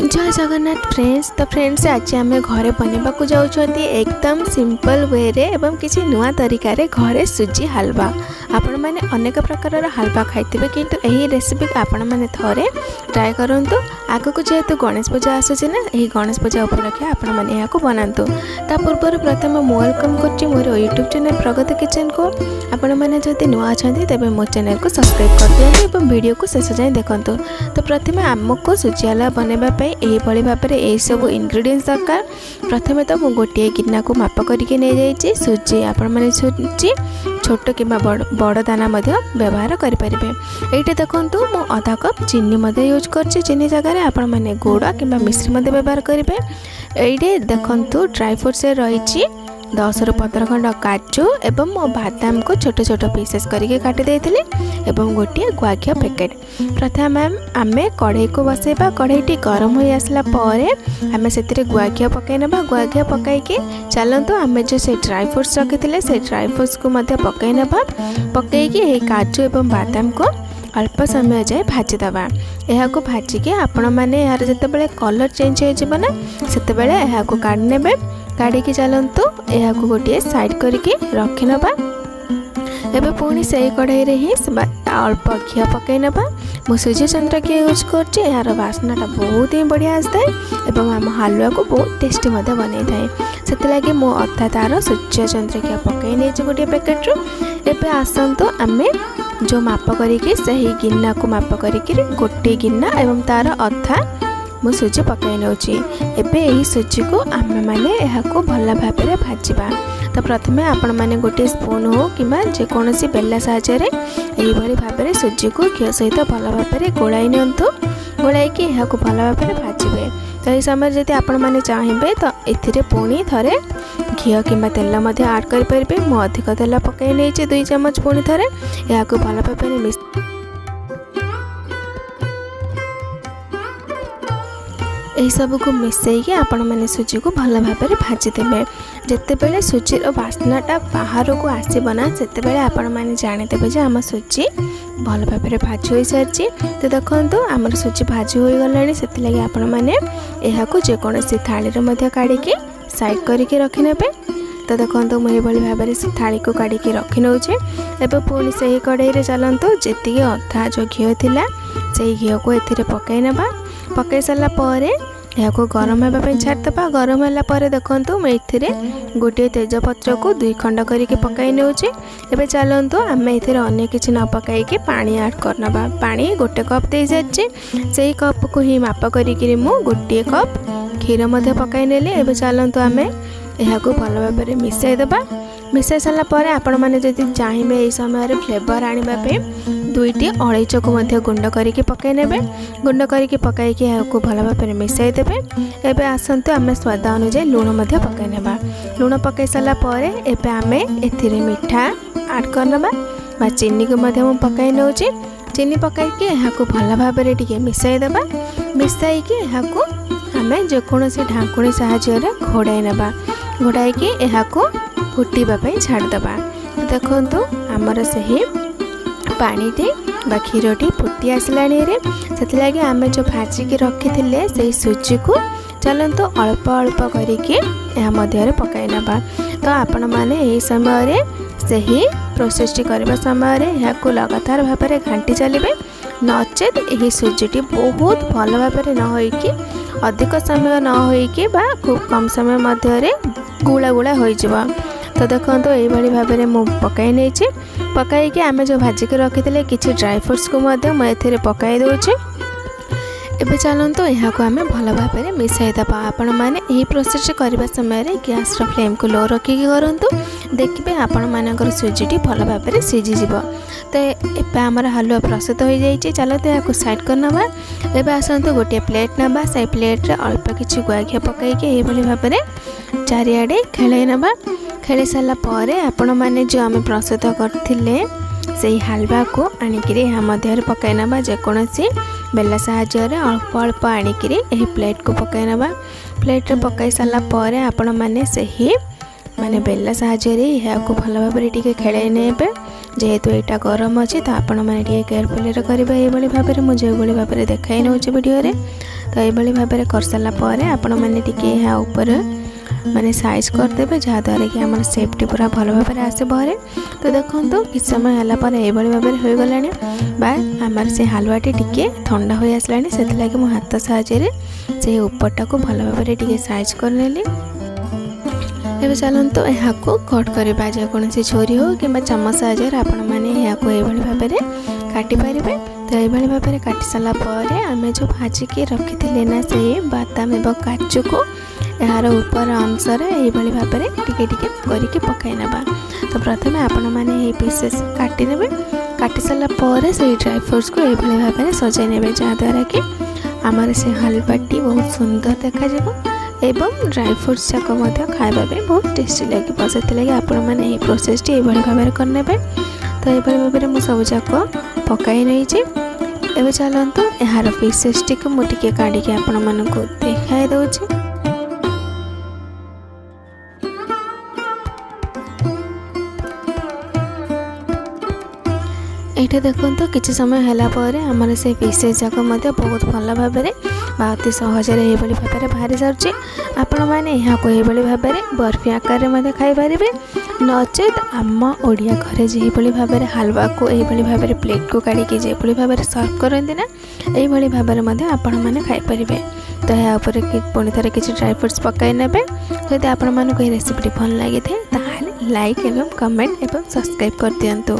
जय जगन्नाथ फ्रेंड्स। तो फ्रेंड्स आज आम घरे बनवा को जाऊँगी एकदम सिंपल वे रे एवं किसी नुआ तरीका रे घरे सुजी हलवा। आपण मैंने अनेक प्रकार हलवा खाइथिबे किंतु एही रेसिपी आपण मैंने थरे ट्राए करंतु। आगको जेहेतु गणेश पूजा आसुछि ना, एही गणेश पूजा उपलक्षे आपण मैंने याको बनांतु। ता पूर्व प्रथम मु वेलकम करछि मोर यूट्यूब चैनल प्रगति किचन को। आपण मैंने जदि नुआ अछंती तेबे मो चैनल को सब्सक्राइब कर दियंतु एवं वीडियो को शेष जाय देखंतु। तो प्रथमे आमको सुजी हलवा बनैबा पई एही भली भाबरे एही सब इंग्रेडिएंट्स दरकार। प्रथमे तो मु गोटे गिन्ना को माप करके नै जाइछि सुजी। आपण मैंने सुजी छोट कि बड़ दाना व्यवहार करें। ये देखूँ मु आधा कप चीनी यूज करछि। चीनी जगह आपण मैंने गुड़ कि मिश्री व्यवहार करेंगे। ये देखूँ ड्राई फ्रूट्स रही 10 ରୁ 15 खंड काजू एवं मो बादाम को छोट छोट पीसेस करके काटी देइथिले एवं गोटे गुआ घिओ पैकेट। प्रथम आमे कढ़ई को बसैबा। कढ़ईटी गरम हो आसला परे आमे सेतिरे गुआ घिओ पकाई नेबा। गुआ घिओ पकाइके चलंतु आमे जो से ड्राई फ्रूट्स रखिथिले से ड्राई फ्रूट्स को मध्य पकाई नेबा। पकाइके ए काजू एवं बादाम को अल्प समय जाए भाजी दबा। यह को भाजिके आपण मैंने यार जितेबाला कलर चेंज हो ना सेतेबाला यह को काढ़ी नेबे। काढ़ी चलतु यह को गोटे साइड करके रखी नबा। एबे पुणी से कढ़ई रे ही अल्प घी पकई नबा। मु सूजी चंद्र घी यूज करछि। यार वासनाटा बहुत ही बढ़िया आसता है एवं आम हलवा को बहुत टेस्टी बन थाए। से लगे मु अधा तार सूर्य चंद्र घी पकई नहीं गोटे पैकेट रू। एबे आसतु आमे जो माप करिके सही गिन्ना को माप करिके गोटे गिन्ना एवं तार अधा मु सूजी पकाई नौची। एबे एही सूजी को आमे माने एहा को भला भाबरे भाजिबा। तो प्रथमे आपण माने गोटे स्पून हो किबा जे कोनोसी बेला साहाय्य रे एही भली भाबरे सूजी को घी सहित भला भाबरे गोळाई नियंतु। गोळाई के एहा को भला भाबरे भाजिबे। तो एही समय जदि आपण माने चाहिबे तो एथिरे पुणी थरे घी किबा तेल मध्ये ऐड करि परिबे। मु अधिक तेल पकाई नैचे 2 चम्मच पुणी थरे एहा को भला भाबरे मिक्स यही सब को मिसैकी आपण मैंने सूजी को भल भाव में भाजी देवे। जितेबले सूजीर बास्नाटा बाहर को आसबना से आपण मैंने जानीदेवे जे आम सूजी भल भाव में भाजी हो सारी। तो देखो आमर सूजी भाजी हो गलानी से लगे आपण मैंने यह जेकोसी थाली काढ़ी साइड करके रखिने। तो देखो मुझे भाव में से थाली को काढ़ी रखी नौचे। एवं पुणी से ही कढ़ई चलतु जी अधा जो घी थिला से घी को ए पकई नबा। पकई सारा पर यह को गरम होगापी छाड़देबा। गरम होगापर देखो मुझे गोटे तेजपत्र को 2 खंड करके पकई नौचे। एवं चलतु आम ए अन्य किसी न पकईकि पानी ऐड करनबा। पानी गोटे कप दे सारी से कप को ही माप करी मु गोटे कप क्षीर पकई नेली। एवं चलतु आम यह को भल भाव में मिसाई देबा। मिसाई सारा पर आपण मैंने जदि चाहिए यही समय फ्लेवर आने 2टी अलैच को गुंड करके पकई नेबे। गुंड करके पकईकि को भल भाव में मिसाई देबे। एबे आसंतु आम स्वाद अनुसार लुण पकई नेबा। लुण पकई सारा पर एबे आमे एथिरे मिठा ऐड करनबा बा चीनी को पकई नौचे। चीनी पकईकि को भल भाव में टिके मिसाई देबा। मिसाईकि को आमे जेकोसी ढाकुणी साहाय्य घोड़ाई नेबा। घोड़ाई को फुटिबा पई छाड़देबा। देखंतु आमर सही पानीटी बा क्षीरटी फुटी आसलाणी रे से लगे आम जो भाजिकी रखी से सूजी को चलतु अल्प अल्प करके मध्य पकई नबा। तो आपण मैंने यही समय सही प्रोसेस करने समय यह लगातार भाव में घाटी चलिए। नचेत यही सूजीटी बहुत भल भाव में न होइकी अधिक समय न होइकी बा खूब कम समय मध्य गुला गुला हो जावा। तो देखो यही भाव में मुझे पकई नहीं। पकईकि आम जो भाजिकी रखी किसी ड्राई फ्रूट्स को मुझे पकई दूचे। एबे चलतु यह को आम भल भाव में मिसाई देबा। आपण मैंने यही प्रोसेस करने समय गैस फ्लेम को लो रखिकी करूँ। देखिए आपण मानकर सूजीटी भल भाव में सीझीज। तो एबे आमर हलवा प्रस्तुत हो जाइए। चलते यह साइड कर नबा। एबे आसतु गोटे प्लेट नबा। से प्लेट रे अल्प किसी गुआ घी पकईकि यही भाव में चारिआडे खेलई नबा। खेली सारा पर आपण मैंने जो आम प्रस्तुत करथिले से हलवा को आनिकी मध्य पकई नबा। जेकोसी बेला साहाय्य अल्प अल्प आनिकी यही प्लेट को पकई नबा। प्लेट रे पकई सारा पर आपण मैंने सही माने बेला साहाय्य यह को भल भाव में खेल नेबे। जेहेतु यहाँ गरम अच्छी तो आपण मैंने केयरफुल करेंगे। ये भाव में मुझे भाव में देखाई नौ वीडियो। तो ये भाव में कर सारा पर आपण मैंने टिके यहाँ ऊपर माने साइज करदे जहाँद्वारा कि आम सेफ्टी पूरा भल भाव में आसवे। तो देखो कि समय है ये भाव में हो गला बा आमर से हलवाटी टिके ठंडा हो आसला से लगे मो हाथ साहाय्य से उपरटा को भल भाव में टिके साइज कर नेली। एबे चलते यहाँ को कट करवा जेकोसी छुरी हो कि चमच साहाय्य आपण मैंने यहाँ को यही भाव में काटी पारे। तो ये भाव में काटी सारा पर आम जो भाजिकी रखी थे ना से बादाम एवं काजू को यार ऊपर अंशर ये भाव में टिके टिके करके पकाई नेबा। तो प्रथम आपण मैंने पीसेस काटी नेबे काटी सारा पर से ड्राई फ्रूट्स को ये भाव में सजाई नेबे जहाँद्वारा कि आमर से हलवाटी बहुत सुंदर देखा एवं ड्राई फ्रूट्स जाक खाଇବା पे बहुत टेस्टी लगे से लगे आपण मैंने ये प्रोसेस टी भाव में करने। तो ये भाव में मुझे सब जाक पकाई नहीं एवं चलते यार पीसेस टी को मुझे काढ़ी आपण मानक देखाई दूँ। ये देखो तो किसी समय है आमर से पीसेस जाक बहुत भल भाव में अति सहजरे ये भाव में बाहरी जाऊँगी। आपण मैंने यहाँ को ये भाव में बर्फी आकार में खाईपारे नचेत आम ओडिया घरे जो भाव में हलवा को यही भाव में प्लेट को काढ़ी जो भाव में सर्व करती ना यही भाव में आपण मैंने खाईपारे। तो यहाँ पर पुणी थे किसी ड्राई फ्रूट्स पकाई नेबे। जदि आपण मानक रेसिपी भल लगी था लाइक एवं कमेंट एवं सब्सक्राइब कर दियंतु।